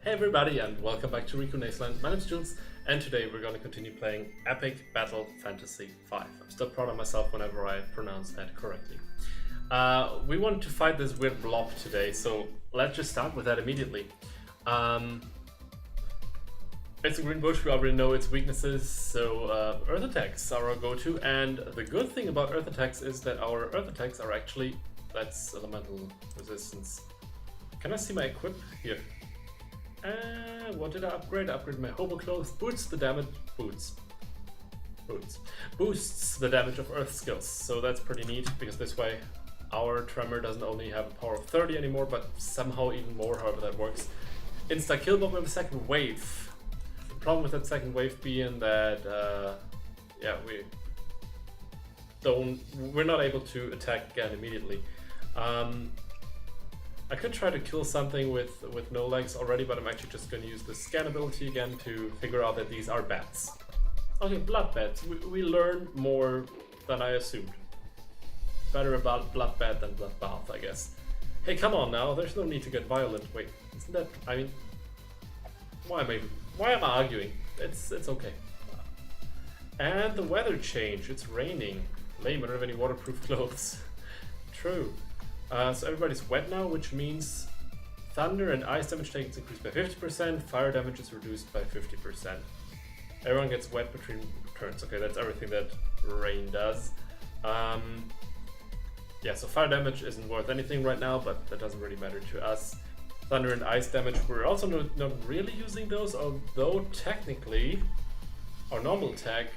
Hey everybody and welcome back to RikuNaceLand. My name's Jules and today we're going to continue playing Epic Battle Fantasy V. I'm still proud of myself whenever I pronounce that correctly. We want to fight this weird blob today, so let's just start with that immediately. It's a green bush, we already know its weaknesses, so earth attacks are our go-to, and the good thing about earth attacks is that our earth attacks are actually, that's elemental resistance. Can I see my equip here? What did I upgrade? I upgraded my hobo clothes. Boosts the damage. Boosts the damage of earth skills. So that's pretty neat because this way our tremor doesn't only have a power of 30 anymore, but somehow even more, however that works. Insta kill bomb with a second wave. The problem with that second wave being that yeah, we're not able to attack again immediately. I could try to kill something with no legs already, but I'm actually just going to use the scan ability again to figure out that these are bats. Okay, blood bats. We learned more than I assumed. Better about blood bat than blood bath, I guess. Hey, come on now. There's no need to get violent. Wait, isn't that? I mean, why am I arguing? It's okay. And the weather change. It's raining. Lame. I don't have any waterproof clothes. True. So everybody's wet now, which means thunder and ice damage taken is increased by 50%, fire damage is reduced by 50%. Everyone gets wet between turns. Okay, that's everything that rain does. Yeah, so fire damage isn't worth anything right now, but that doesn't really matter to us. Thunder and ice damage, we're also not really using those, although technically our normal attack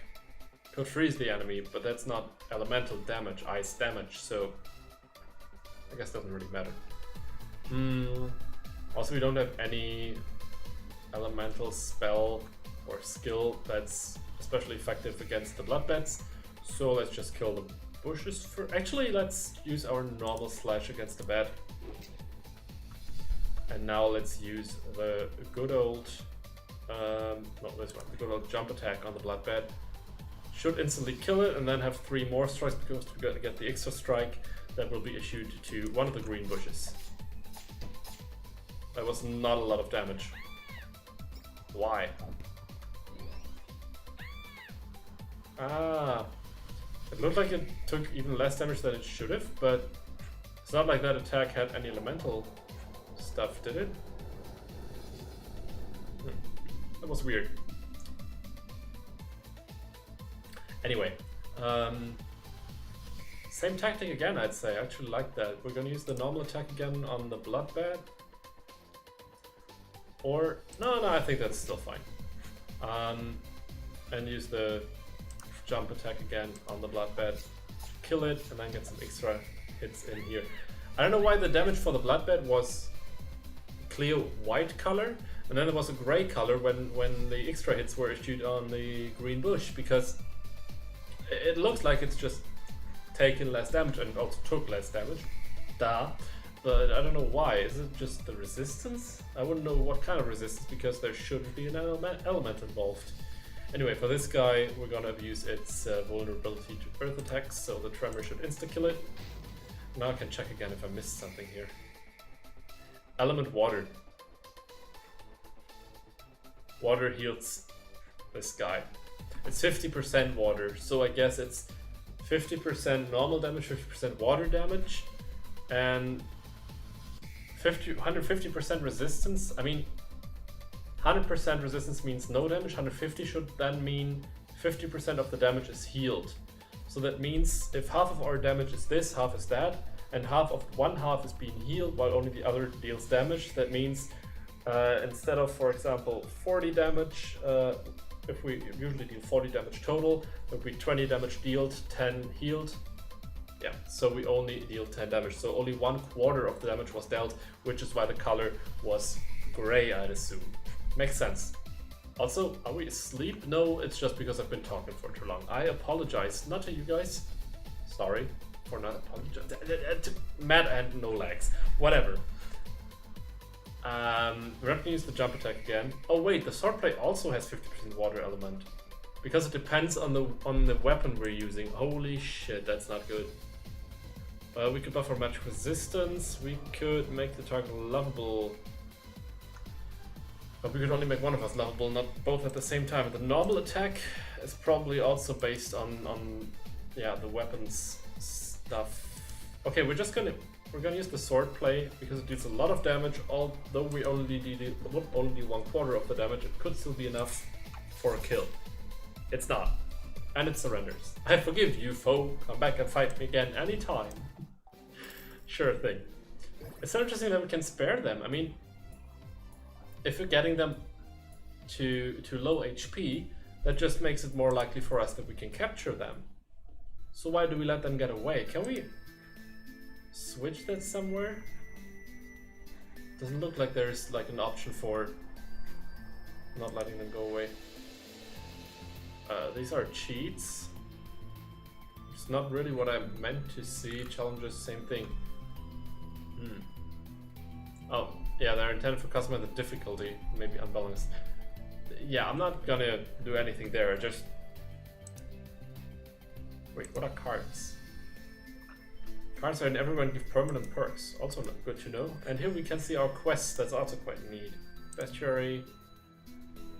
could freeze the enemy, but that's not elemental damage, ice damage, so I guess it doesn't really matter. Also, we don't have any elemental spell or skill that's especially effective against the blood bats. So let's just kill the bushes for. Actually, let's use our normal slash against the bat. And now let's use the good old, not this one, the good old jump attack on the blood bat. Should instantly kill it and then have 3 more strikes because we're going to get the extra strike that will be issued to one of the green bushes. That was not a lot of damage. Why? Ah, it looked like it took even less damage than it should have, but it's not like that attack had any elemental stuff, did it? That was weird. Anyway, same tactic again, I'd say. I actually like that. We're going to use the normal attack again on the blood bat. Or, no, I think that's still fine. And use the jump attack again on the blood bat. Kill it, and then get some extra hits in here. I don't know why the damage for the blood bat was clear white color, and then it was a gray color when the extra hits were issued on the green bush, because it looks like it's just taken less damage and also took less damage. Duh. But I don't know why. Is it just the resistance? I wouldn't know what kind of resistance because there shouldn't be an element involved. Anyway, for this guy, we're gonna abuse its vulnerability to earth attacks, so the tremor should insta-kill it. Now I can check again if I missed something here. Element water. Water heals this guy. It's 50% water, so I guess it's 50% normal damage, 50% water damage, and 150% resistance. I mean, 100% resistance means no damage, 150 should then mean 50% of the damage is healed. So that means if half of our damage is this, half is that, and one half is being healed while only the other deals damage, that means instead of, for example, 40 damage, if we usually deal 40 damage total, it would be 20 damage dealt, 10 healed. Yeah, so we only deal 10 damage, so only 1/4 of the damage was dealt, which is why the color was gray, I'd assume. Makes sense. Also, are we asleep? No, it's just because I've been talking for too long. I apologize, not to you guys. Sorry for not apologizing. Mad and no legs. Whatever. We're not gonna use the jump attack again. Oh wait, the swordplay also has 50% water element. Because it depends on the weapon we're using. Holy shit, that's not good. We could buff our magic resistance. We could make the target lovable. But we could only make one of us lovable, not both at the same time. The normal attack is probably also based on yeah, the weapons stuff. Okay, we're gonna use the sword play because it deals a lot of damage. Although we only do 1/4 of the damage, it could still be enough for a kill. It's not, and it surrenders. I forgive you, foe. Come back and fight me again anytime. Sure thing. It's so interesting that we can spare them. I mean, if we're getting them to low HP, that just makes it more likely for us that we can capture them. So why do we let them get away? Can we switch that somewhere? Doesn't look like there's like an option for not letting them go away. These are cheats. It's not really what I meant to see. Challenges, same thing. Oh, yeah, they're intended for customizing the difficulty, maybe unbalanced. Yeah, I'm not gonna do anything there, just... Wait, what are cards? Cards are in everyone give permanent perks, also not good to know. And here we can see our quests, that's also quite neat. Bestiary,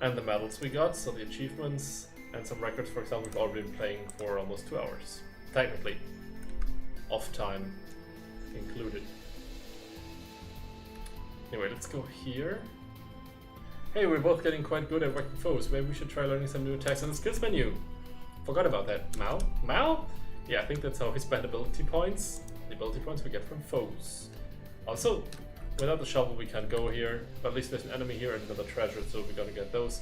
and the medals we got, so the achievements, and some records. For example, we've already been playing for almost 2 hours. Technically. Off time included. Anyway, let's go here. Hey, we're both getting quite good at wrecking foes. Maybe we should try learning some new attacks in the skills menu. Forgot about that. Mao? Mao? Yeah, I think that's how we spend ability points. The ability points we get from foes. Also, without the shovel we can't go here. But at least there's an enemy here and another treasure, so we gotta get those.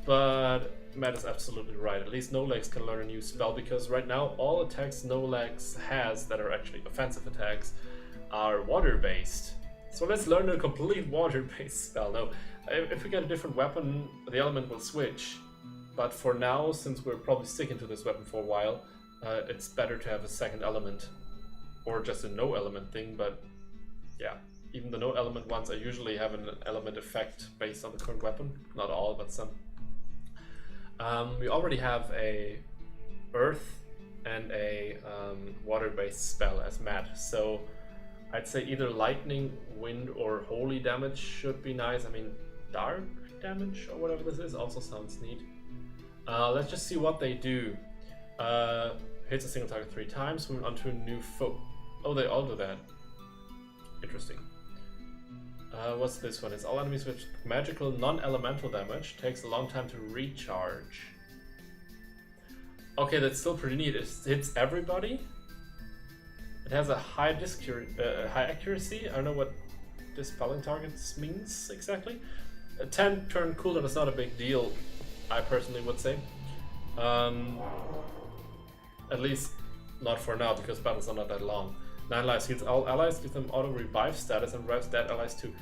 But Matt is absolutely right. At least No Legs can learn a new spell, because right now all attacks No Legs has that are actually offensive attacks are water-based. So let's learn a complete water-based spell. Now, if we get a different weapon, the element will switch. But for now, since we're probably sticking to this weapon for a while, it's better to have a second element. Or just a no-element thing, but yeah. Even the no-element ones, I usually have an element effect based on the current weapon. Not all, but some. We already have a earth and a water-based spell as Matt, so I'd say either lightning, wind, or holy damage should be nice. I mean, dark damage or whatever this is also sounds neat. Let's just see what they do. Hits a single target 3 times, move on to a new foe. Oh, they all do that. Interesting. What's this one? It's all enemies with magical non-elemental damage. Takes a long time to recharge. Okay, that's still pretty neat. It hits everybody. It has a high accuracy. I don't know what dispelling targets means exactly. A 10 turn cooldown is not a big deal, I personally would say. At least not for now, because battles are not that long. 9 lives heals all allies, gives them auto revive status, and revives dead allies too.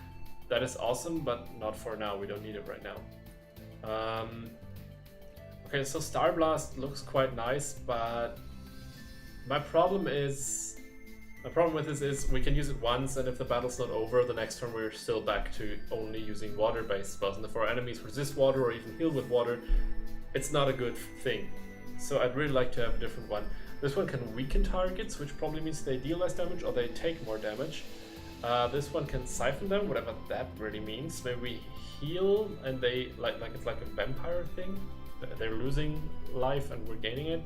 That is awesome, but not for now. We don't need it right now. Okay, so Star Blast looks quite nice, but my problem with this is we can use it once, and if the battle's not over, the next turn we're still back to only using water-based spells. And if our enemies resist water or even heal with water, it's not a good thing. So I'd really like to have a different one. This one can weaken targets, which probably means they deal less damage or they take more damage. This one can siphon them, whatever that really means. Maybe we heal and they like it's like a vampire thing. They're losing life and we're gaining it.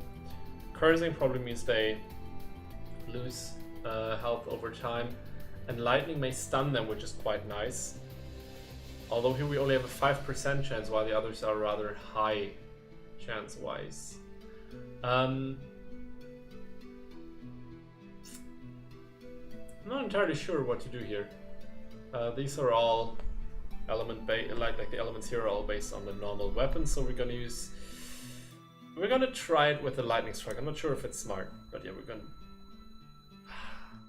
Cursing probably means they lose health over time. And lightning may stun them, which is quite nice. Although here we only have a 5% chance, while the others are rather high chance-wise. I'm not entirely sure what to do here. These are all element-based, like the elements here are all based on the normal weapons, so we're gonna try it with the lightning strike. I'm not sure if it's smart, but yeah,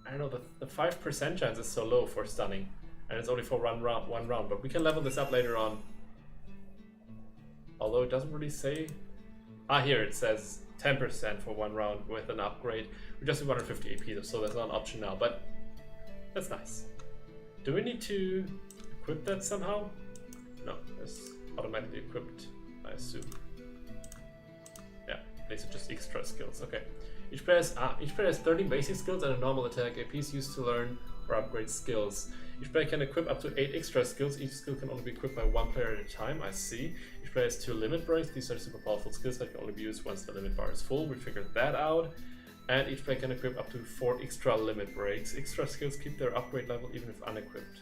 I don't know, the 5% chance is so low for stunning, and it's only for one round, but we can level this up later on. Although it doesn't really say. Here it says 10% for 1 round with an upgrade. We just have 150 AP though, so that's not an option now, but that's nice. Do we need to equip that somehow? No, it's automatically equipped, I assume. Yeah, these are just extra skills. Okay. Each player has 30 basic skills and a normal attack. AP is used to learn or upgrade skills. Each player can equip up to 8 extra skills. Each skill can only be equipped by one player at a time. I see. Each player has 2 limit breaks. These are super powerful skills that can only be used once the limit bar is full. We figured that out. And each player can equip up to 4 extra limit breaks. Extra skills keep their upgrade level even if unequipped.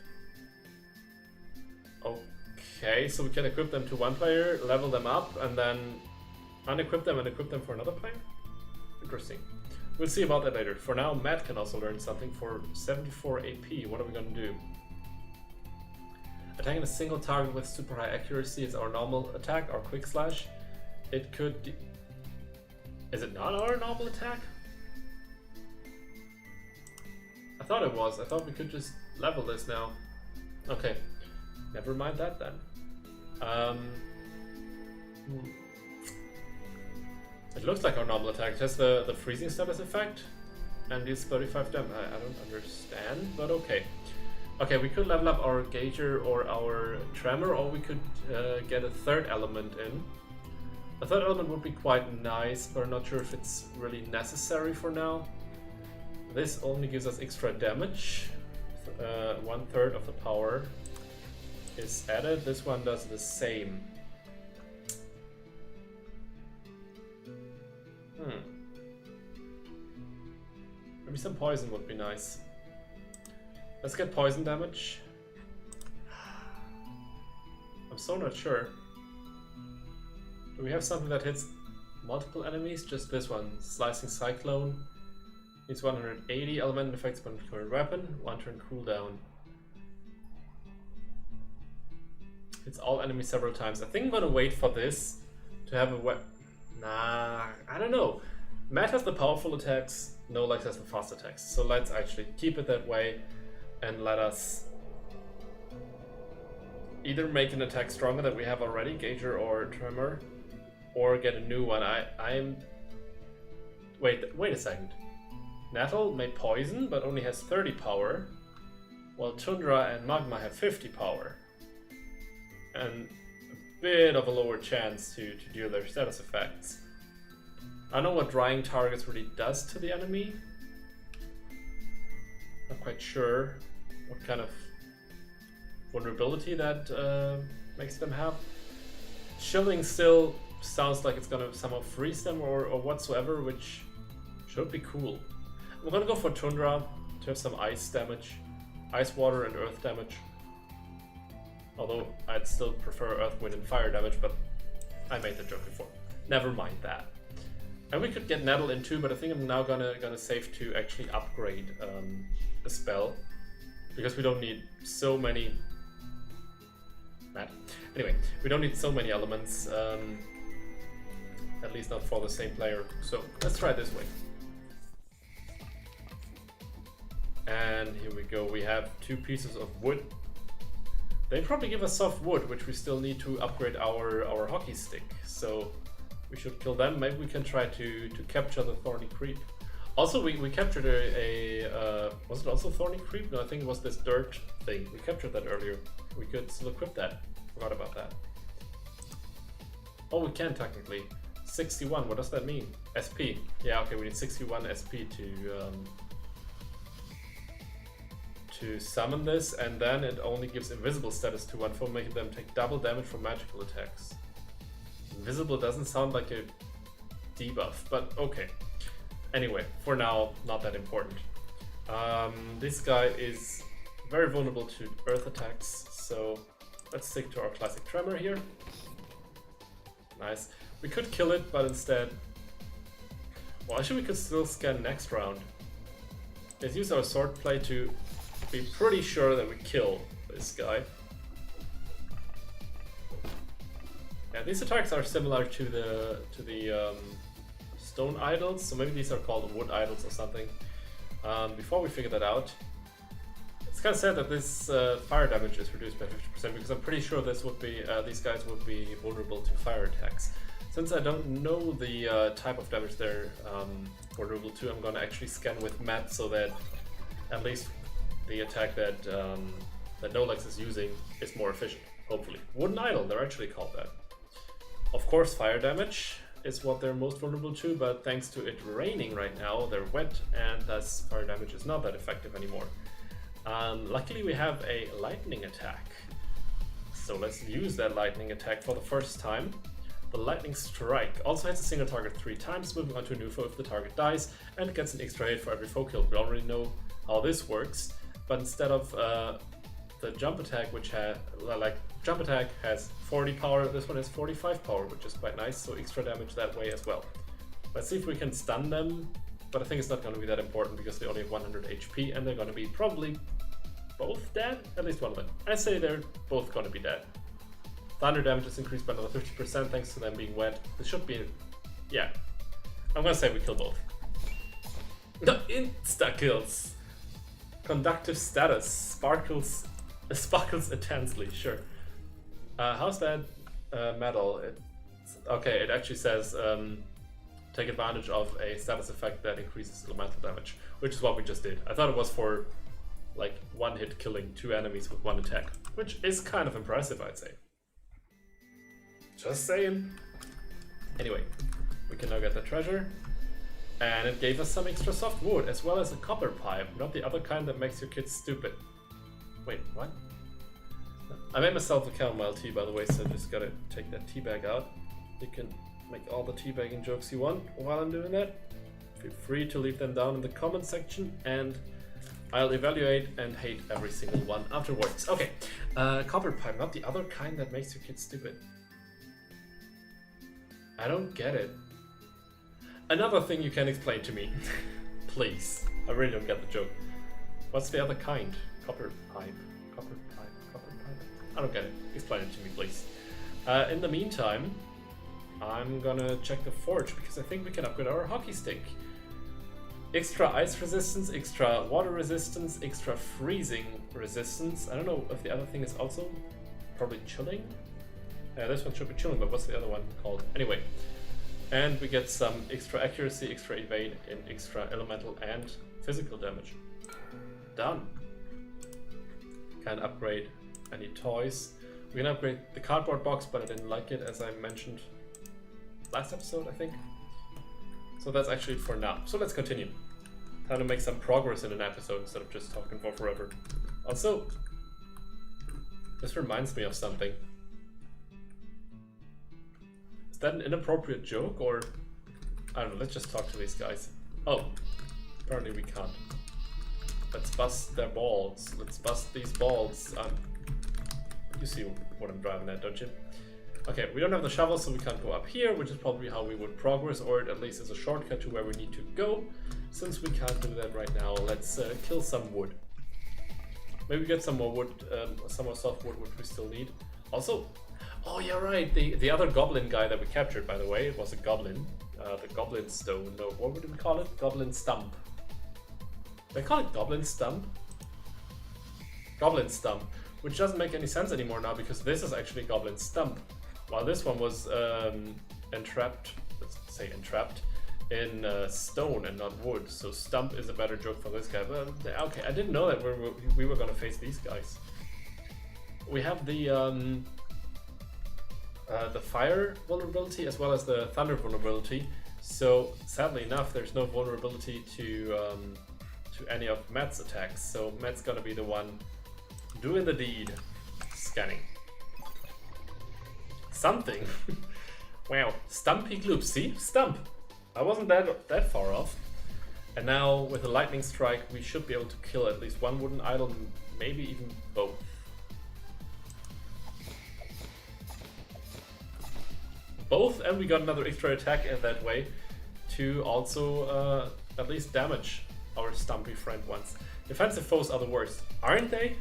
Okay, so we can equip them to one player, level them up, and then unequip them and equip them for another player? Interesting. We'll see about that later. For now, Matt can also learn something for 74 AP. What are we gonna do? Attacking a single target with super high accuracy is our normal attack, our quick slash. It could... Is it not our normal attack? I thought it was. I thought we could just level this now. Okay. Never mind that then. It looks like our normal attack. It has the freezing status effect and deals 35 damage. I don't understand, but okay. Okay, we could level up our Gauger or our Tremor, or we could get a third element in. A third element would be quite nice, but I'm not sure if it's really necessary for now. This only gives us extra damage. 1/3 of the power is added. This one does the same. Maybe some poison would be nice. Let's get poison damage. I'm so not sure. Do we have something that hits multiple enemies? Just this one. Slicing Cyclone. Needs 180 element effects on current weapon. 1 turn cooldown. Hits all enemies several times. I think I'm gonna wait for this to have a weapon. Nah, I don't know. Matt has the powerful attacks, Nolex has the fast attacks. So let's actually keep it that way and let us either make an attack stronger that we have already, Gauger or Tremor, or get a new one. Wait a second. Nettle made poison but only has 30 power, while Tundra and Magma have 50 power. And a bit of a lower chance to deal their status effects. I don't know what drying targets really does to the enemy. Not quite sure what kind of vulnerability that makes them have. Chilling still sounds like it's gonna somehow freeze them or whatsoever, which should be cool. We're gonna go for Tundra to have some ice damage, ice, water, and earth damage. Although I'd still prefer earth, wind, and fire damage, but I made the joke before. Never mind that. And we could get Nettle in too, but I think I'm now gonna save to actually upgrade a spell, because we don't need so many. Anyway, we don't need so many elements, at least not for the same player. So let's try it this way. And here we go. We have 2 pieces of wood. They probably give us soft wood, which we still need to upgrade our hockey stick. So we should kill them. Maybe we can try to capture the Thorny Creep. Also, we captured was it also Thorny Creep? No, I think it was this dirt thing. We captured that earlier. We could still equip that. Forgot about that. Oh, we can technically. 61, what does that mean? SP. Yeah, okay, we need 61 SP to summon this, and then it only gives invisible status to one foe, making them take double damage from magical attacks. Invisible doesn't sound like a debuff, but okay. Anyway, for now, not that important. This guy is very vulnerable to earth attacks, so let's stick to our classic Tremor here. Nice. We could kill it, but instead... Well, actually we could still scan next round. Let's use our sword play to be pretty sure that we kill this guy. Yeah, these attacks are similar to the stone idols, so maybe these are called wood idols or something. Before we figure that out, it's kind of sad that this fire damage is reduced by 50%, because I'm pretty sure this would be these guys would be vulnerable to fire attacks. Since I don't know the type of damage they're vulnerable to, I'm gonna actually scan with Matt so that at least the attack that that Nolex is using is more efficient, hopefully. Wooden idol, they're actually called that. Of course, fire damage is what they're most vulnerable to, but thanks to it raining right now, they're wet, and thus fire damage is not that effective anymore. Luckily we have a lightning attack. So let's use that lightning attack for the first time. The lightning strike also hits a single target 3 times, moving onto a new foe if the target dies, and gets an extra hit for every foe killed. We already know how this works, but instead of the jump attack, which jump attack has 40 power, this one has 45 power, which is quite nice, so extra damage that way as well. Let's see if we can stun them, but I think it's not going to be that important because they only have 100 HP and they're going to be probably both dead, at least one of them. I say they're both going to be dead. Thunder damage is increased by another 50% thanks to them being wet. This should be, yeah. I'm going to say we kill both. No, insta kills. Conductive status sparkles intensely. Sure. How's that metal? Okay, it actually says take advantage of a status effect that increases elemental damage, which is what we just did. I thought it was for like one hit killing 2 enemies with 1 attack, which is kind of impressive, I'd say. Just saying. Anyway, we can now get the treasure. And it gave us some extra soft wood, as well as a copper pipe, not the other kind that makes your kids stupid. Wait, what? I made myself a chamomile tea, by the way, so I just gotta take that tea bag out. You can make all the teabagging jokes you want while I'm doing that. Feel free to leave them down in the comment section, and I'll evaluate and hate every single one afterwards. Okay, copper pipe, not the other kind that makes your kids stupid. I don't get it. Another thing you can explain to me. Please. I really don't get the joke. What's the other kind? Copper pipe. Copper pipe. Copper pipe. I don't get it. Explain it to me, please. In the meantime, I'm gonna check the forge because I think we can upgrade our hockey stick. Extra ice resistance, extra water resistance, extra freezing resistance. I don't know if the other thing is also probably chilling. This one should be chilling, but what's the other one called? Anyway. And we get some extra accuracy, extra evade, and extra elemental and physical damage. Done. Can't upgrade any toys. We can upgrade the cardboard box, but I didn't like it, as I mentioned last episode, I think. So that's actually for now. So let's continue. Time to make some progress in an episode instead of just talking for forever. Also, this reminds me of something. Is that an inappropriate joke, or I don't know, let's just talk to these guys. Oh, apparently we can't. Let's bust their balls. Let's bust these balls. You see what I'm driving at, don't you? Okay, we don't have the shovel, so we can't go up here, which is probably how we would progress, or at least as a shortcut to where we need to go. Since we can't do that right now, let's kill some wood. Maybe get some more wood, some more soft wood, which we still need. Also, oh yeah, right, the other goblin guy that we captured, by the way, it was a goblin. The goblin stone, no, what would we call it? Goblin stump. They call it goblin stump? Goblin stump, which doesn't make any sense anymore now because this is actually goblin stump. While this one was entrapped, let's say entrapped, in stone and not wood. So stump is a better joke for this guy. But okay, I didn't know that we were gonna face these guys. We have the fire vulnerability as well as the thunder vulnerability. So sadly enough, there's no vulnerability to any of Matt's attacks. So Matt's gonna be the one doing the deed. Scanning. Something. Wow. Stumpy gloop. See? Stump. I wasn't that far off. And now with the lightning strike, we should be able to kill at least one wooden idol, maybe even both. Both, and we got another extra attack in that way to also at least damage our stumpy friend once. Defensive foes are the worst, aren't they?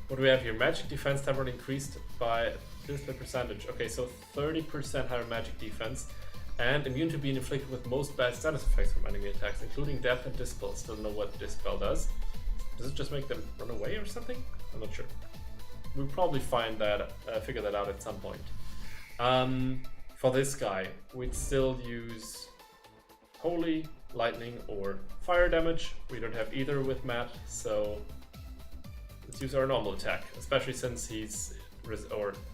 What do we have here? Magic defense temporarily increased by display percentage. Okay, so 30% higher magic defense, and immune to being inflicted with most bad status effects from enemy attacks, including death and dispel. Still don't know what dispel does. Does it just make them run away or something? I'm not sure. We'll probably find that, figure that out at some point. For this guy, we'd still use holy, lightning, or fire damage. We don't have either with Matt, so let's use our normal attack, especially since he's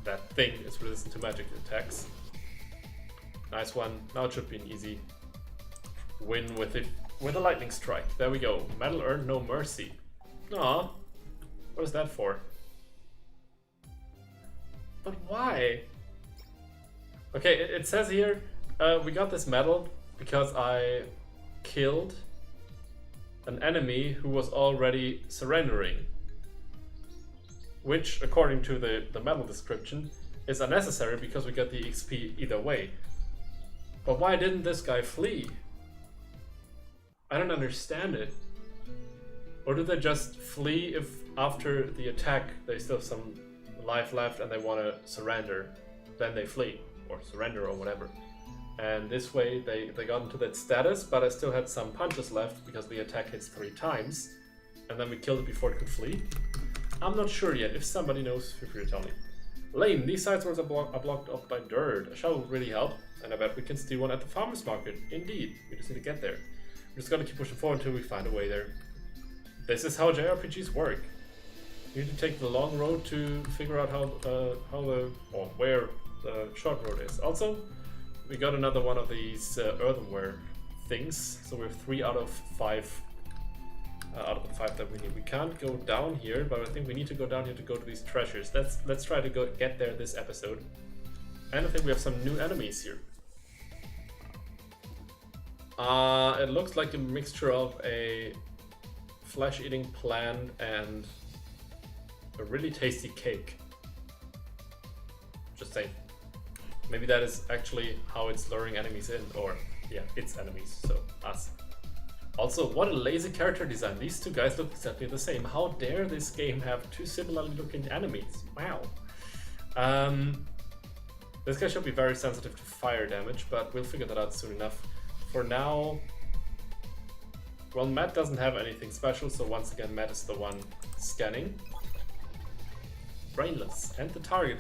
that thing is resistant to magic attacks. Nice one. Now it should be an easy win with it with a lightning strike. There we go. Medal earned, no mercy. Aw. What is that for? But why? Okay, it says here, we got this medal because I killed an enemy who was already surrendering. Which, according to the medal description, is unnecessary because we get the XP either way. But why didn't this guy flee? I don't understand it. Or do they just flee if after the attack they still have some life left and they want to surrender? Then they flee, or surrender, or whatever. And this way they got into that status, but I still had some punches left because the attack hits 3 times. And then we killed it before it could flee. I'm not sure yet. If somebody knows, feel free to tell me. Lame, these side roads are blocked up by dirt. A shovel would really help, and I bet we can steal one at the farmer's market. Indeed, we just need to get there. We're just gonna keep pushing forward until we find a way there. This is how JRPGs work. You need to take the long road to figure out where the short road is. Also, we got another one of these earthenware things, so we have 3 out of 5. Out of the 5 that we need. We can't go down here, but I think we need to go down here to go to these treasures. Let's try to get there this episode. And I think we have some new enemies here. It looks like a mixture of a flesh-eating plant and a really tasty cake. Just saying. Maybe that is actually how it's luring enemies in, or yeah, its enemies, so us. Also, what a lazy character design. These 2 guys look exactly the same. How dare this game have 2 similarly looking enemies? Wow. This guy should be very sensitive to fire damage, but we'll figure that out soon enough. For now, well, Matt doesn't have anything special, so once again, Matt is the one scanning. Brainless. And the target.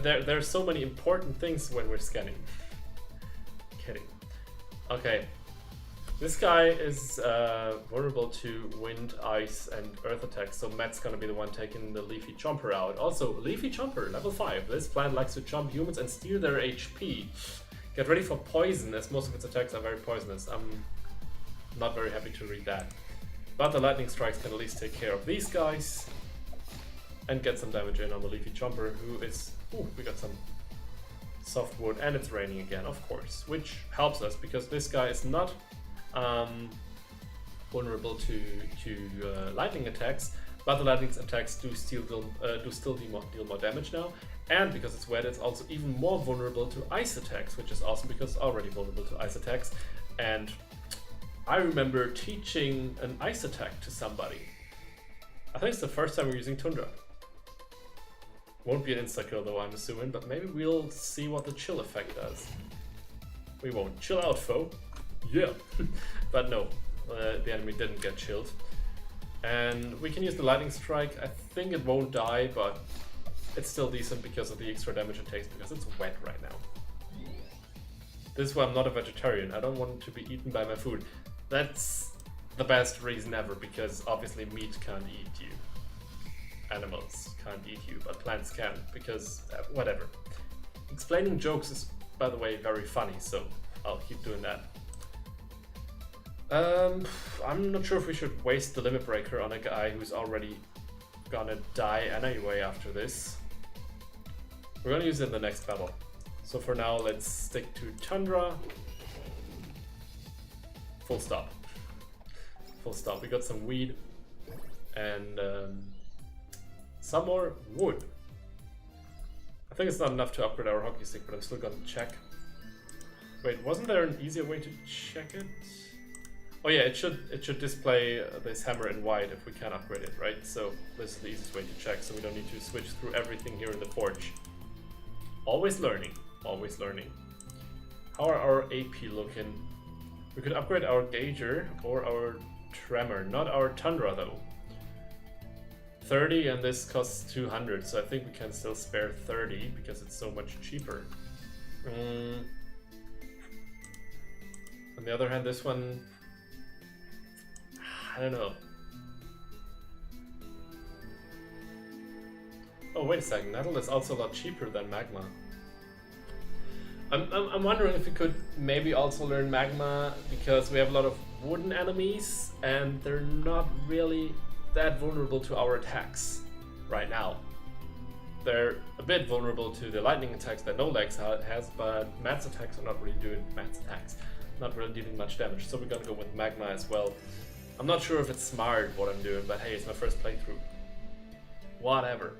There are so many important things when we're scanning. Kidding. Okay. This guy is vulnerable to wind, ice, and earth attacks, so Matt's gonna be the one taking the Leafy Chomper out. Also, Leafy Chomper, level 5. This plant likes to chomp humans and steal their HP. Get ready for poison, as most of its attacks are very poisonous. I'm not very happy to read that. But the lightning strikes can at least take care of these guys and get some damage in on the Leafy Chomper, who is... Ooh, we got some soft wood, and it's raining again, of course, which helps us because this guy is not vulnerable to lightning attacks, but the lightning attacks do still deal more damage now, and because it's wet, it's also even more vulnerable to ice attacks, which is awesome because it's already vulnerable to ice attacks. And I remember teaching an ice attack to somebody. I think it's the first time we're using Tundra. Won't be an insta-kill though, I'm assuming, but maybe we'll see what the chill effect does. We won't. Chill out, foe. Yeah. But no, the enemy didn't get chilled. And we can use the lightning strike. I think it won't die, but it's still decent because of the extra damage it takes because it's wet right now. This is why I'm not a vegetarian. I don't want to be eaten by my food. That's the best reason ever, because obviously meat can't eat you. Animals can't eat you, but plants can, because whatever. Explaining jokes is, by the way, very funny, so I'll keep doing that. I'm not sure if we should waste the limit breaker on a guy who's already gonna die anyway after this. We're gonna use it in the next battle. So for now, let's stick to Tundra. Full stop. Full stop. We got some weed and some more wood. I think it's not enough to upgrade our hockey stick, but I'm still gonna check. Wait, wasn't there an easier way to check it? Oh yeah, it should display this hammer in white if we can upgrade it, right? So this is the easiest way to check, so we don't need to switch through everything here in the forge. Always learning, always learning. How are our AP looking? We could upgrade our gauger or our tremor, not our Tundra though. 30 and this costs 200, so I think we can still spare 30 because it's so much cheaper. On the other hand, this one, I don't know. Oh, wait a second, Nettle is also a lot cheaper than Magma. I'm wondering if we could maybe also learn Magma, because we have a lot of wooden enemies and they're that vulnerable to our attacks right now. They're a bit vulnerable to the lightning attacks that NoLex has, but Matt's attacks are not really doing dealing much damage. So we're gonna go with Magma as well. I'm not sure if it's smart what I'm doing, but hey, it's my first playthrough. Whatever.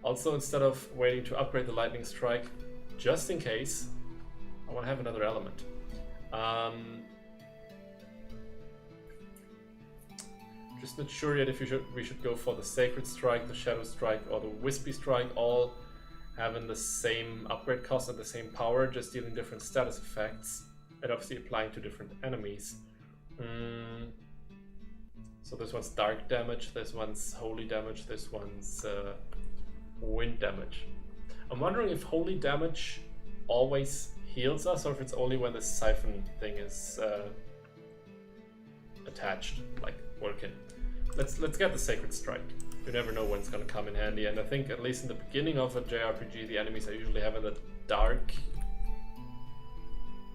Also, instead of waiting to upgrade the lightning strike, just in case, I want to have another element. Just not sure yet if we should go for the Sacred Strike, the Shadow Strike, or the Wispy Strike, all having the same upgrade cost and the same power, just dealing different status effects, and obviously applying to different enemies. So this one's Dark damage, this one's Holy damage, this one's Wind damage. I'm wondering if Holy damage always heals us, or if it's only when the Siphon thing is attached, like working. Let's get the Sacred Strike. You never know when it's gonna come in handy, and I think at least in the beginning of a JRPG, the enemies are usually having the Dark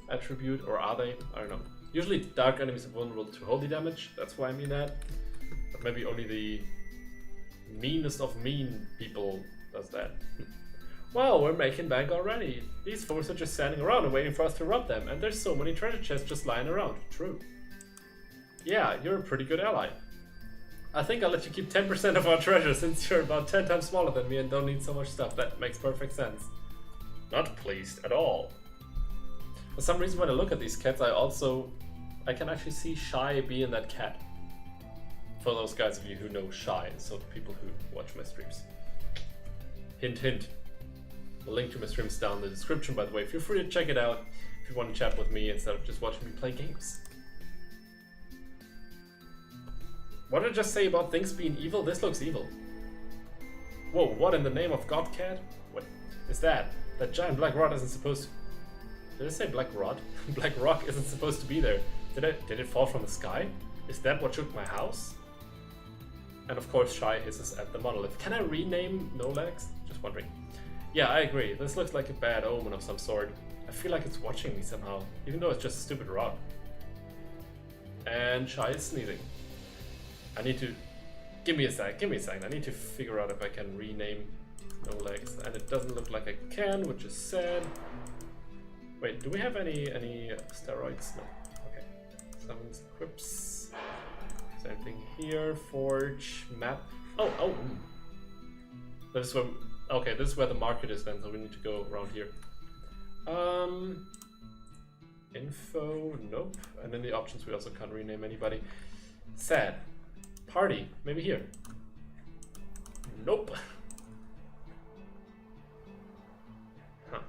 attribute, or are they? I don't know. Usually Dark enemies are vulnerable to Holy damage, that's why I mean that. But maybe only the meanest of mean people does that. Wow, we're making bank already. These fools are just standing around and waiting for us to rob them, and there's so many treasure chests just lying around. True. Yeah, you're a pretty good ally. I think I'll let you keep 10% of our treasure since you're about 10 times smaller than me and don't need so much stuff. That makes perfect sense. Not pleased at all. For some reason when I look at these cats, I can actually see Shy being that cat. For those guys of you who know Shy, so the people who watch my streams. Hint hint. The link to my streams down in the description, by the way. Feel free to check it out if you want to chat with me instead of just watching me play games. What did I just say about things being evil? This looks evil. Whoa, what in the name of God, cat? What is that? That giant black rod isn't supposed to... Did I say black rod? Black rock isn't supposed to be there. Did it fall from the sky? Is that what shook my house? And of course Shy hisses at the monolith. Can I rename NoLex? Just wondering. Yeah, I agree. This looks like a bad omen of some sort. I feel like it's watching me somehow, even though it's just a stupid rock. And Shy is sneezing. I need to... Give me a sec. I need to figure out if I can rename NoLex. And it doesn't look like I can, which is sad. Wait, do we have any steroids? No. Okay. Summons, equips. Same thing here. Forge, map. Oh. This is where... Okay, this is where the market is then, so we need to go around here. Info, nope. And in the options we also can't rename anybody. Sad. Party, maybe here. Nope. Huh.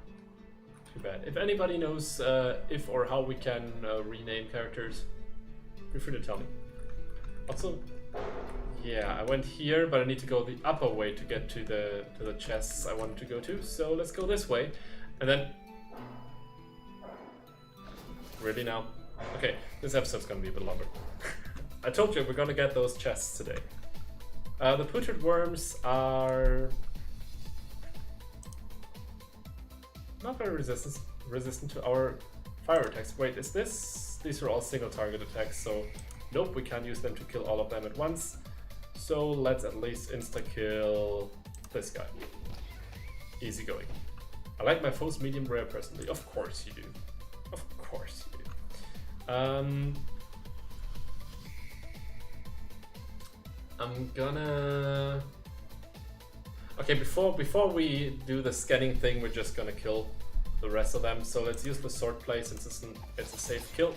Too bad. If anybody knows if or how we can rename characters, feel free to tell me. Also, yeah, I went here, but I need to go the upper way to get to the chests I wanted to go to. So let's go this way, and then. Really now? Okay, this episode's gonna be a bit longer. I told you we're gonna get those chests today. The putrid worms are not very resistant to our fire attacks. Wait, is this? These are all single target attacks, so nope, we can't use them to kill all of them at once. So let's at least insta-kill this guy. Easy going. I like my foes medium rare personally. Of course you do. Of course you do. I'm gonna... Okay, before we do the scanning thing, we're just gonna kill the rest of them. So let's use the swordplay since it's a safe kill.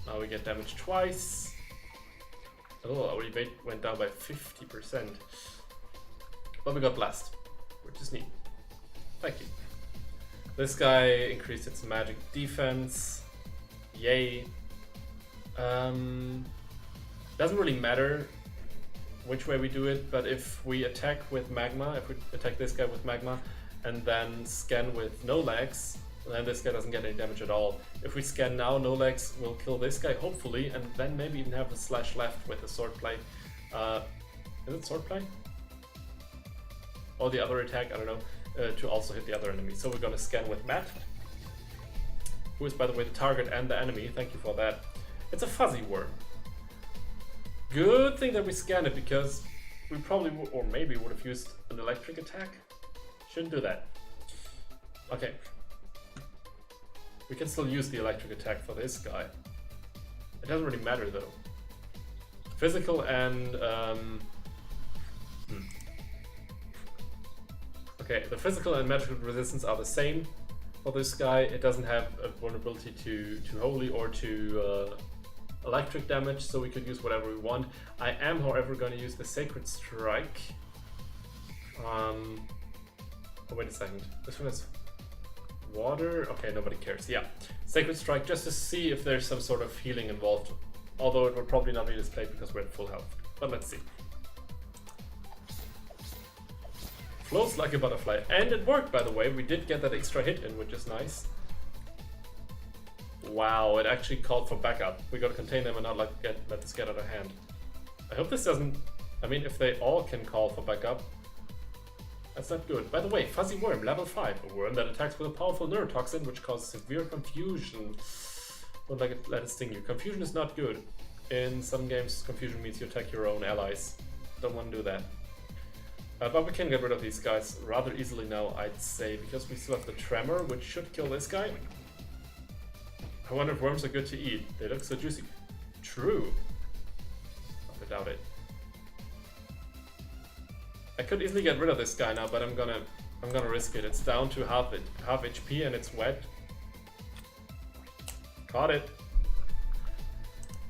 Now we get damage twice. Oh, our evade went down by 50%. But we got blast, which is neat. Thank you. This guy increased its magic defense. Yay. Doesn't really matter which way we do it, but if we attack with magma, if we attack this guy with magma, and then scan with NoLex, then this guy doesn't get any damage at all. If we scan now, NoLex will kill this guy, hopefully, and then maybe even have a slash left with the swordplay. Is it swordplay? Or the other attack, I don't know, to also hit the other enemy. So we're gonna scan with Matt, who is, by the way, the target and the enemy. Thank you for that. It's a fuzzy worm. Good thing that we scanned it, because we probably would, or maybe would have used an electric attack. Shouldn't do that. Okay. We can still use the electric attack for this guy. It doesn't really matter though. Physical and okay, the physical and magical resistance are the same for this guy. It doesn't have a vulnerability to holy or to electric damage, so we could use whatever we want. I am, however, going to use the Sacred Strike. Oh, wait a second. This one is water. Okay, nobody cares. Yeah, Sacred Strike, just to see if there's some sort of healing involved. Although it will probably not be displayed because we're at full health. But let's see. Floats like a butterfly. And it worked, by the way. We did get that extra hit in, which is nice. Wow, it actually called for backup. We gotta contain them and not let this get out of hand. I hope this doesn't... I mean, if they all can call for backup, that's not good. By the way, Fuzzy Worm, level 5. A worm that attacks with a powerful neurotoxin, which causes severe confusion. Don't let it sting you. Confusion is not good. In some games, confusion means you attack your own allies. Don't want to do that. But we can get rid of these guys rather easily now, I'd say, because we still have the Tremor, which should kill this guy. I wonder if worms are good to eat. They look so juicy. True. I doubt it. I could easily get rid of this guy now, but I'm gonna risk it. It's down to half HP and it's wet. Caught it.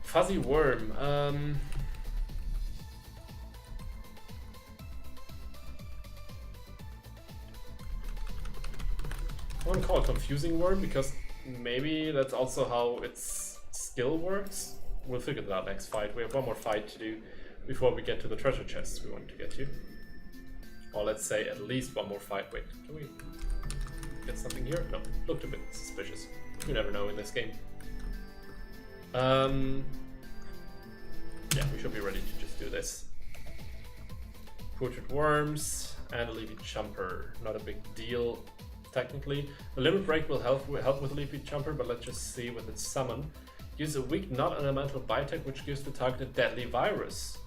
Fuzzy Worm. I want to call it Confusing Worm because maybe that's also how its skill works. We'll figure that out next fight. We have one more fight to do before we get to the treasure chests we want to get to. Or let's say at least one more fight. Wait, can we get something here? No, looked a bit suspicious. You never know in this game. Yeah, we should be ready to just do this. Portrait Worms and a Leafy Jumper. Not a big deal, technically. The Limit Break will help with Leafy Jumper, but let's just see with its summon. Use a weak, not-elemental Bite which gives the target a deadly virus.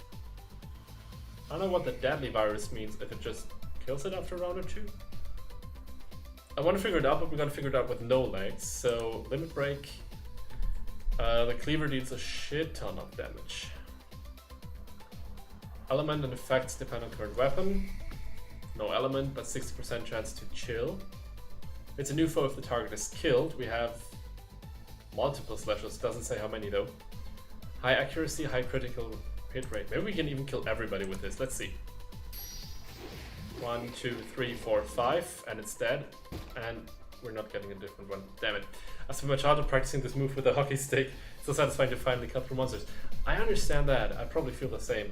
I don't know what the deadly virus means, if it just kills it after a round or two. I want to figure it out, but we're going to figure it out with no legs. So, Limit Break. The Cleaver deals a shit ton of damage. Element and effects depend on current weapon. No element, but 60% chance to chill. It's a new foe if the target is killed. We have multiple slashes, doesn't say how many though. High accuracy, high critical hit rate. Maybe we can even kill everybody with this. Let's see. 1, 2, 3, 4, 5, and it's dead. And we're not getting a different one. Damn it. I spent my childhood practicing this move with a hockey stick. It's so satisfying to finally cut through monsters. I understand that. I probably feel the same.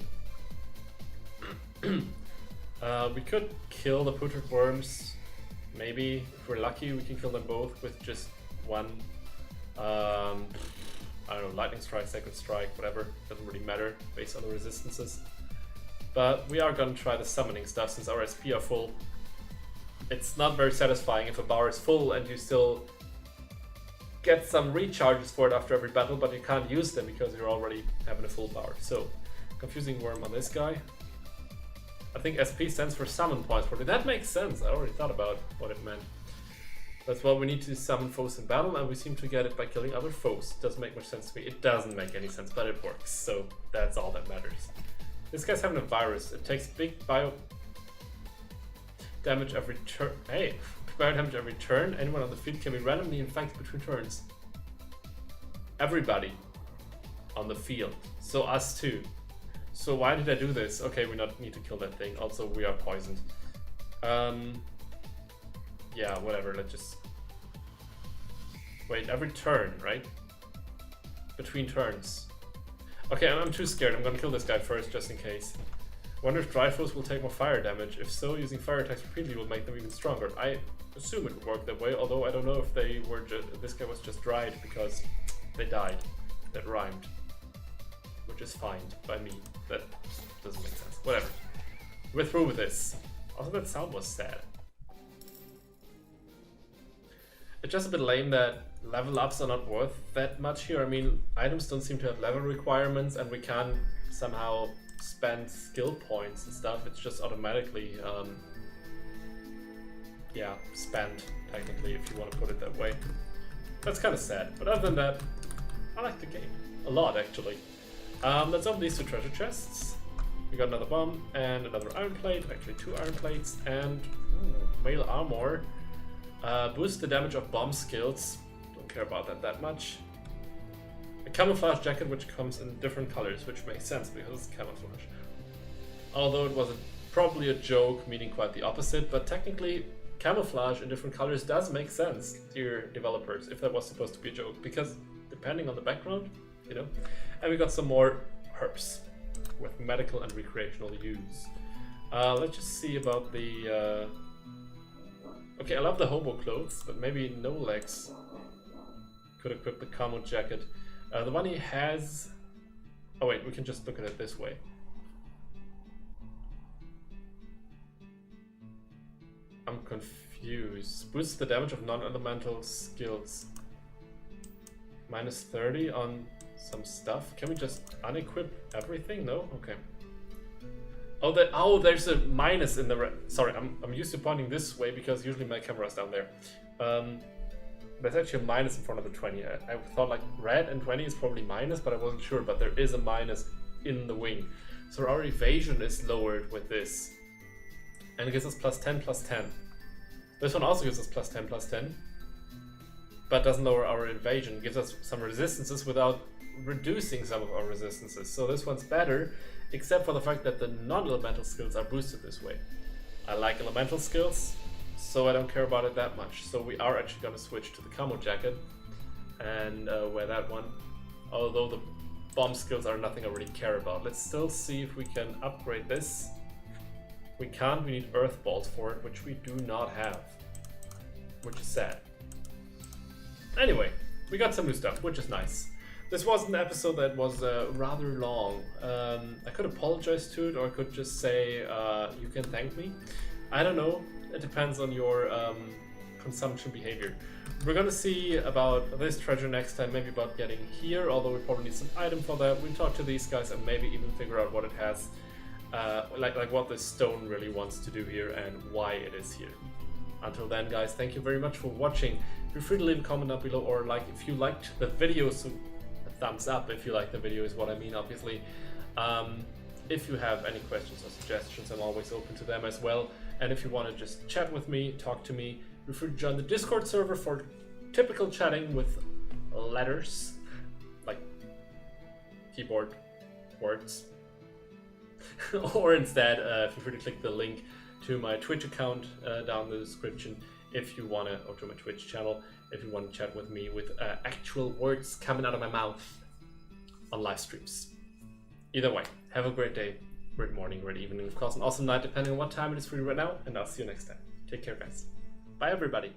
We could kill the Putrid Worms. Maybe, if we're lucky, we can kill them both with just one. I don't know, Lightning Strike, Sacred Strike, whatever. Doesn't really matter based on the resistances. But we are gonna try the summoning stuff since our SP are full. It's not very satisfying if a bar is full and you still get some recharges for it after every battle, but you can't use them because you're already having a full bar. So, Confusing Worm on this guy. I think SP stands for summon points for it. That makes sense. I already thought about what it meant. That's why we need to summon foes in battle, and we seem to get it by killing other foes. Doesn't make much sense to me. It doesn't make any sense, but it works. So that's all that matters. This guy's having a virus. It takes big bio damage every turn. Hey, bio damage every turn. Anyone on the field can be randomly infected between turns. Everybody on the field. So us too. So why did I do this? Okay, we not need to kill that thing. Also, we are poisoned. Yeah, whatever. Let's just wait. Every turn, right? Between turns. Okay, I'm too scared. I'm gonna kill this guy first, just in case. Wonder if dry foes will take more fire damage. If so, using fire attacks repeatedly will make them even stronger. I assume it would work that way. Although I don't know if they were this guy was just dried because they died. That rhymed. Which is fine by me. That doesn't make sense. Whatever. We're through with this. Also, that sound was sad. It's just a bit lame that level ups are not worth that much here. I mean, items don't seem to have level requirements, and we can't somehow spend skill points and stuff. It's just automatically yeah, spent, technically, if you want to put it that way. That's kind of sad, but other than that, I like the game a lot, actually. Let's open these 2 treasure chests. We got another bomb and another iron plate, actually 2 iron plates, and mail armor. Boost the damage of bomb skills. Don't care about that much. A camouflage jacket which comes in different colors, which makes sense because it's camouflage. Although it was probably a joke, meaning quite the opposite, but technically camouflage in different colors does make sense, dear developers, if that was supposed to be a joke, because depending on the background, you know. And we got some more herbs with medical and recreational use. Let's just see about the... Okay, I love the hobo clothes, but maybe no legs. Could equip the camo jacket. The one he has... Oh wait, we can just look at it this way. I'm confused. Boosts the damage of non-elemental skills. Minus 30 on some stuff. Can we just unequip everything? No? Okay. Oh, there's a minus in the... Sorry, I'm used to pointing this way because usually my camera's down there. There's actually a minus in front of the 20. I thought like red and 20 is probably minus, but I wasn't sure. But there is a minus in the wing. So our evasion is lowered with this. And it gives us plus 10, plus 10. This one also gives us plus 10, plus 10. But doesn't lower our evasion. It gives us some resistances without reducing some of our resistances. So this one's better, except for the fact that the non-elemental skills are boosted this way. I like elemental skills, so I don't care about it that much. So we are actually going to switch to the camo jacket and wear that one. Although the bomb skills are nothing I really care about. Let's still see if we can upgrade this. We can't, we need earth balls for it, which we do not have, which is sad. Anyway, we got some new stuff, which is nice. This was an episode that was rather long. I could apologize to it, or I could just say you can thank me. I don't know, it depends on your consumption behavior. We're gonna see about this treasure next time, maybe about getting here, although we probably need some item for that. We'll talk to these guys and maybe even figure out what it has, like what this stone really wants to do here and why it is here. Until then, guys, thank you very much for watching. Feel free to leave a comment down below, or like if you liked the video, so a thumbs up if you like the video is what I mean, obviously. If you have any questions or suggestions, I'm always open to them as well. And if you want to just chat with me, talk to me, feel free to join the Discord server for typical chatting with letters, like keyboard words. Or instead, feel free to click the link to my Twitch account down in the description if you want to, or to my Twitch channel, if you want to chat with me with actual words coming out of my mouth on live streams. Either way, have a great day, great morning, great evening, of course, an awesome night, depending on what time it is for you right now, and I'll see you next time. Take care, guys. Bye, everybody.